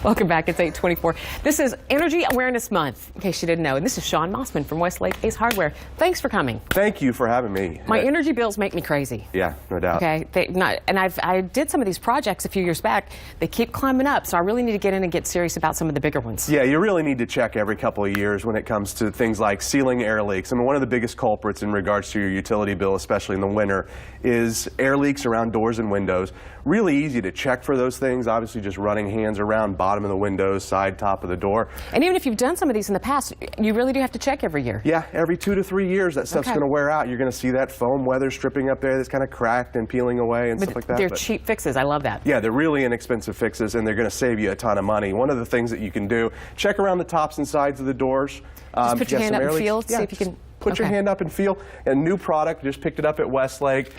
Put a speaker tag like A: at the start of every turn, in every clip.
A: Welcome back. It's 8:24. This is Energy Awareness Month, in case you didn't know. And this is Sean Mossman from Westlake Ace Hardware. Thanks for coming.
B: Thank you for having me.
A: My energy bills make me crazy.
B: Yeah, no doubt.
A: Okay, I did some of these projects a few years back. They keep climbing up, so I really need to get in and get serious about some of the bigger ones.
B: Yeah, you really need to check every couple of years when it comes to things like sealing air leaks. I mean, one of the biggest culprits in regards to your utility bill, especially in the winter, is air leaks around doors and windows. Really easy to check for those things. Obviously, just running hands around bottom of the windows, side, top of the door.
A: And even if you've done some of these in the past, you really do have to check every year.
B: Yeah, every 2 to 3 years, that stuff's going to wear out. You're going to see that foam weather stripping up there that's kind of cracked and peeling away and stuff like that.
A: They're cheap fixes. I love that.
B: Yeah, they're really inexpensive fixes, and they're going to save you a ton of money. One of the things that you can do, check around the tops and sides of the doors.
A: Just put your hand up and feel, see if you can.
B: Put your hand up and feel. A new product, just picked it up at Westlake.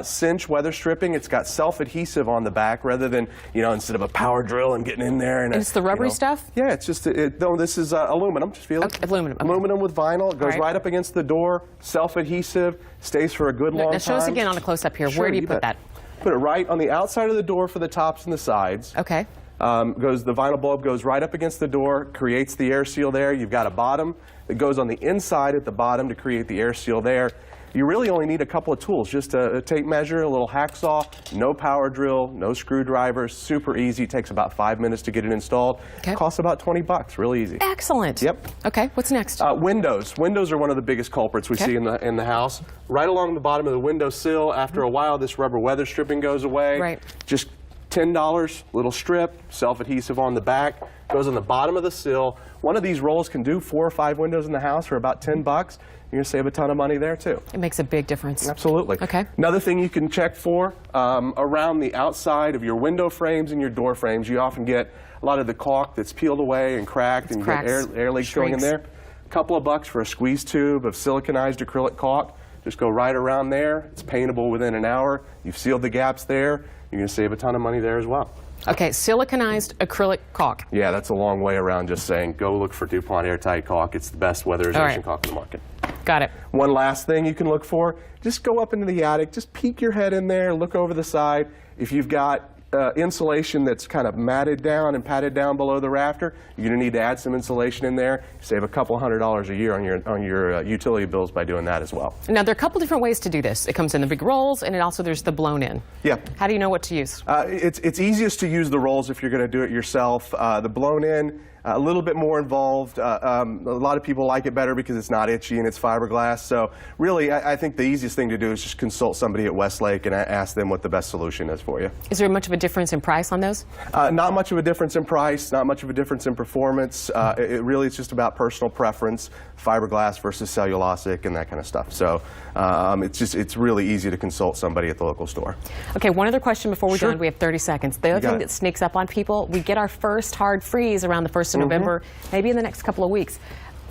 B: Cinch weather stripping. It's got self-adhesive on the back rather than, instead of a power drill and getting in there. And
A: it's the rubbery stuff?
B: Yeah, it's just, no, this is aluminum. Just feel it.
A: Okay, aluminum. Okay.
B: Aluminum with vinyl. It goes right up against the door. Self-adhesive. Stays for a good long time.
A: Now show us again on a close-up here.
B: Sure,
A: where do you put that?
B: Put it right on the outside of the door for the tops and the sides.
A: Okay.
B: The vinyl bulb goes right up against the door, creates the air seal there. You've got a bottom that goes on the inside at the bottom to create the air seal there. You really only need a couple of tools, just a tape measure, a little hacksaw, no power drill, no screwdrivers, super easy. Takes about 5 minutes to get it installed.
A: Okay.
B: Costs about 20 bucks, really easy.
A: Excellent.
B: Yep.
A: Okay, what's next?
B: Windows. Windows are one of the biggest culprits we see in the house. Right along the bottom of the window sill, after a while this rubber weather stripping goes away.
A: Right.
B: Just $10, little strip, self-adhesive on the back, goes on the bottom of the sill. One of these rolls can do 4 or 5 windows in the house for about 10 bucks. You're going to save a ton of money there too.
A: It makes a big difference.
B: Absolutely.
A: Okay.
B: Another thing you can check for, around the outside of your window frames and your door frames, you often get a lot of the caulk that's peeled away and cracked, and you get air leaks going in there. A couple of bucks for a squeeze tube of siliconized acrylic caulk. Just go right around there. It's paintable within an hour. You've sealed the gaps there. You're going to save a ton of money there as well.
A: Okay, siliconized acrylic caulk.
B: Yeah, that's a long way around just saying, go look for DuPont airtight caulk. It's the best weatherization caulk in the market.
A: Got it.
B: One last thing you can look for, just go up into the attic, just peek your head in there, look over the side. If you've got insulation that's kind of matted down and patted down below the rafter, you're going to need to add some insulation in there. Save a couple $100 a year on your utility bills by doing that as well. Now,
A: there are a couple different ways to do this. It comes in the big rolls, and there's the blown in.
B: Yeah.
A: How do you know what to use?
B: It's easiest to use the rolls if you're going to do it yourself. The blown in, a little bit more involved. A lot of people like it better because it's not itchy and it's fiberglass. So really, I think the easiest thing to do is just consult somebody at Westlake and ask them what the best solution is for you.
A: Is there much of a difference in price on those?
B: Not much of a difference in price, not much of a difference in performance. It's just about personal preference, fiberglass versus cellulosic and that kind of stuff. So it's really easy to consult somebody at the local store.
A: Okay, one other question before we're done. We have 30 seconds. The other thing that sneaks up on people, we get our first hard freeze around the 1st of November, maybe in the next couple of weeks.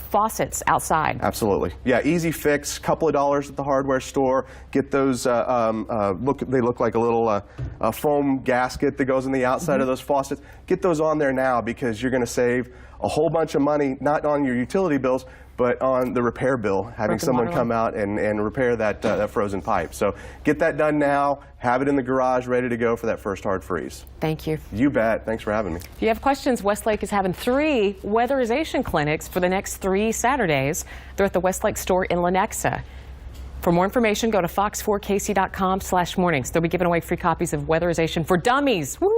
A: Faucets outside.
B: Absolutely. Yeah, easy fix, couple of dollars at the hardware store. Get those, they look like a little foam gasket that goes on the outside of those faucets. Get those on there now because you're going to save a whole bunch of money, not on your utility bills, but on the repair bill, having someone come out and repair that frozen pipe. So get that done now, have it in the garage ready to go for that first hard freeze.
A: Thank you.
B: You bet. Thanks for having me.
A: If you have questions, Westlake is having 3 weatherization clinics for the next 3 Saturdays. They're at the Westlake store in Lenexa. For more information, go to fox4kc.com/mornings. They'll be giving away free copies of Weatherization for Dummies. Woo!